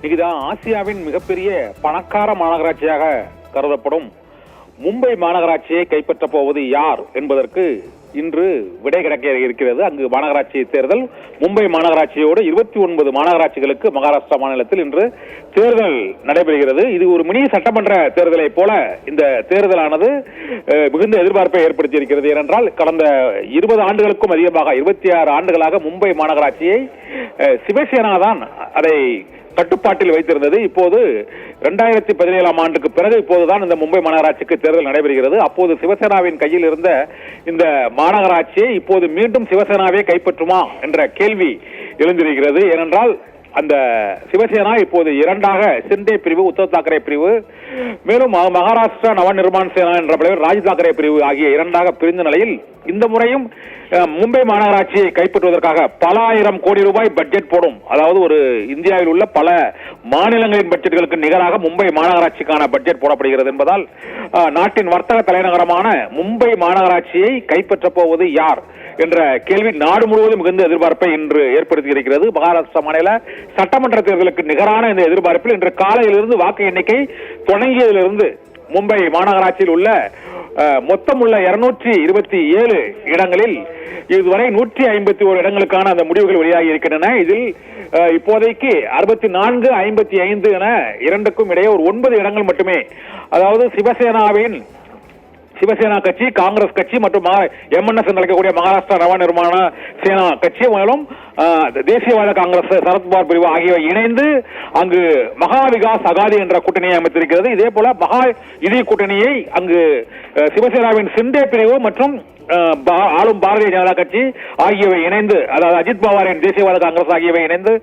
இதுதான் ஆசியாவின் மிகப்பெரிய பணக்கார மாநகராட்சியாக கருதப்படும் மும்பை மாநகராட்சியை கைப்பற்ற போவது யார் என்பதற்கு இன்று விடை கிடைக்க இருக்கிறது. அங்கு மாநகராட்சி தேர்தல் மும்பை மாநகராட்சியோடு 29 மாநகராட்சிகளுக்கு மகாராஷ்டிரா மாநிலத்தில் இன்று தேர்தல் நடைபெறுகிறது. இது ஒரு மினி சட்டமன்ற தேர்தலை போல இந்த தேர்தலானது மிகுந்த எதிர்பார்ப்பை ஏற்படுத்தி இருக்கிறது. ஏனென்றால் கடந்த 20 ஆண்டுகளுக்கும் அதிகமாக 26 ஆண்டுகளாக மும்பை மாநகராட்சியை சிவசேனா தான் அதை கட்டுப்பாட்டில் வைத்திருந்தது. இப்போது 2017ஆம் ஆண்டுக்கு பிறகு இப்போதுதான் இந்த மும்பை மாநகராட்சிக்கு தேர்தல் நடைபெறுகிறது. அப்போது சிவசேனாவின் கையில் இருந்த இந்த மாநகராட்சியை இப்போது மீண்டும் சிவசேனாவே கைப்பற்றுமா என்ற கேள்வி எழுந்திருக்கிறது. ஏனென்றால் அந்த சிவசேனா இப்போது இரண்டாக சிண்டே பிரிவு, உத்தவ் தாக்கரே பிரிவு, மேலும் மகாராஷ்டிரா நவ நிர்மாண் சேனா என்ற பெயர் ராஜ் தாக்கரே பிரிவு ஆகிய இரண்டாக பிரிந்த நிலையில் இந்த முறையும் மும்பை மாநகராட்சியை கைப்பற்றுவதற்காக பல ஆயிரம் கோடி ரூபாய் பட்ஜெட் போடும். அதாவது ஒரு இந்தியாவில் உள்ள பல மாநிலங்களின் பட்ஜெட்டுகளுக்கு நிகராக மும்பை மாநகராட்சிக்கான பட்ஜெட் போடப்படுகிறது என்பதால் நாட்டின் வர்த்தக தலைநகரமான மும்பை மாநகராட்சியை கைப்பற்ற போவது யார் என்ற கேள்வி நாடு முழுவதும் மிகுந்த எதிர்பார்ப்பை இன்று ஏற்படுத்தி இருக்கிறது. மகாராஷ்டிரா மாநில சட்டமன்ற தேர்தலுக்கு நிகரான இந்த எதிர்பார்ப்பில் இன்று காலையிலிருந்து வாக்கு எண்ணிக்கை தொடங்கியதிலிருந்து மும்பை மாநகராட்சியில் உள்ள மொத்தம் உள்ள 227 இடங்களில் இதுவரை 151 இடங்களுக்கான அந்த முடிவுகள் வெளியாகி இருக்கின்றன. இதில் இப்போதைக்கு 64, 55 என இரண்டுக்கும் இடையே ஒரு 9 இடங்கள் மட்டுமே, அதாவது சிவசேனா கட்சி, காங்கிரஸ் கட்சி மற்றும் எம்என்எஸ் என்று அழைக்கக்கூடிய மகாராஷ்டிரா நவ நிர்மாண சேனா கட்சி, மேலும் தேசியவாத காங்கிரஸ் சரத்பவார் பிரிவு ஆகியவை இணைந்து அங்கு மகா விகாஸ் அகாதி என்ற கூட்டணியை அமைத்திருக்கிறது. இதே போல மகா யுதி கூட்டணியை அங்கு சிவசேனாவின் சிண்டே பிரிவு மற்றும் ஆளும் பாரதிய ஜனதா கட்சி ஆகியவை இணைந்து, அதாவது அஜித் பவாரின் தேசியவாத காங்கிரஸ் ஆகியவை இணைந்து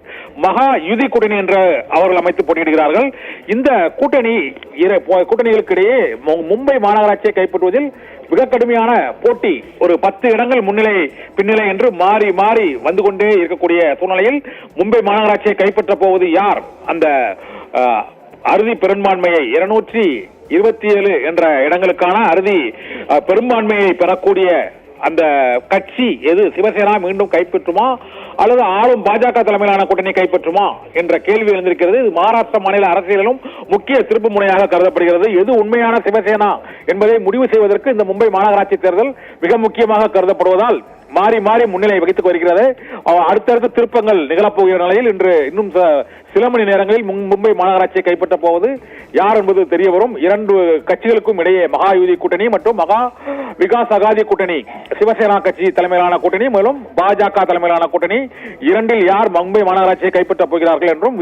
மகா யுதி கூட்டணி என்று அவர்கள் அமைத்து போட்டியிடுகிறார்கள். இந்த கூட்டணிகளுக்கு இடையே மும்பை மாநகராட்சியை கைப்பற்றுவதில் மிக கடுமையான போட்டி, ஒரு 10 இடங்கள் முன்னிலை பின்னிலை என்று மாறி மாறி வந்து கொண்டே இருக்கக்கூடிய சூழ்நிலையில் மும்பை மாநகராட்சியை கைப்பற்ற போவது யார்? அந்த அறுதி பெரும்பான்மையை 227 என்ற இடங்களுக்கான அறுதி பெரும்பான்மையை பெறக்கூடிய அந்த கட்சி எது? சிவசேனா மீண்டும் கைப்பற்றுமா அல்லது ஆளும் பாஜக தலைமையிலான கூட்டணி கைப்பற்றுமா என்ற கேள்வி எழுந்திருக்கிறது. இது மகாராஷ்டிரா மாநில அரசியலிலும் முக்கிய திருப்பு முனையாக கருதப்படுகிறது. எது உண்மையான சிவசேனா என்பதை முடிவு செய்வதற்கு இந்த மும்பை மாநகராட்சி தேர்தல் மிக முக்கியமாக கருதப்படுவதால் மாறி மாறி முன்னிலை வகித்துக் வருகிறது. அடுத்தடுத்த திருப்பங்கள் நிகழப்போகிற நிலையில் இன்று இன்னும் சில மணி நேரங்களில் மும்பை மாநகராட்சியை கைப்பற்ற போவது யார் என்பது தெரிய வரும். 2 கட்சிகளுக்கும் இடையே மகா யுதி கூட்டணி மற்றும் மகா விகாஸ் அகாதி கூட்டணி, சிவசேனா கட்சி தலைமையிலான கூட்டணி மேலும் பாஜக தலைமையிலான கூட்டணி, இரண்டில் யார் மும்பை மாநகராட்சியை கைப்பற்ற போகிறார்கள் என்றும்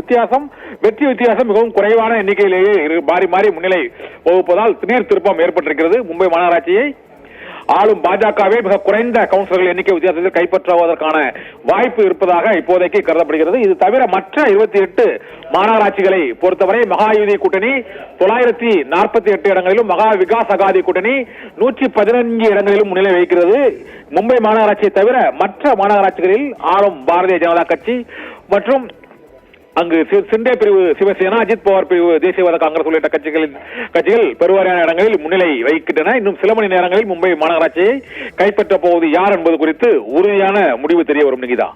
வெற்றி வித்தியாசம் மிகவும் குறைவான எண்ணிக்கையிலேயே மாறி மாறி முன்னிலை வகுப்பதால் திடீர் திருப்பம் ஏற்பட்டிருக்கிறது. மும்பை மாநகராட்சியை ஆளும் பாஜகவே மிக குறைந்த கவுன்சிலர்கள் எண்ணிக்கை வித்தியாசத்தில் கைப்பற்றுவதற்கான வாய்ப்பு இருப்பதாக இப்போதைக்கு கருதப்படுகிறது. இது தவிர மற்ற 28 மாநகராட்சிகளை பொறுத்தவரை மகா யுதி கூட்டணி 948 இடங்களிலும், மகா விகாஸ் அகாதி கூட்டணி 115 இடங்களிலும் முன்னிலை வகிக்கிறது. மும்பை மாநகராட்சியை தவிர மற்ற மாநகராட்சிகளில் ஆளும் பாரதிய ஜனதா கட்சி மற்றும் அங்கு சிண்டே பிரிவு சிவசேனா, அஜித் பவார் பிரிவு தேசியவாத காங்கிரஸ் உள்ளிட்ட கட்சிகள் பெருவாரியான இடங்களில் முன்னிலை வகிக்கின்றன. இன்னும் சில மணி நேரங்களில் மும்பை மாநகராட்சியை கைப்பற்ற போவது யார் என்பது குறித்து உறுதியான முடிவு தெரிய வரும். நிகிதா.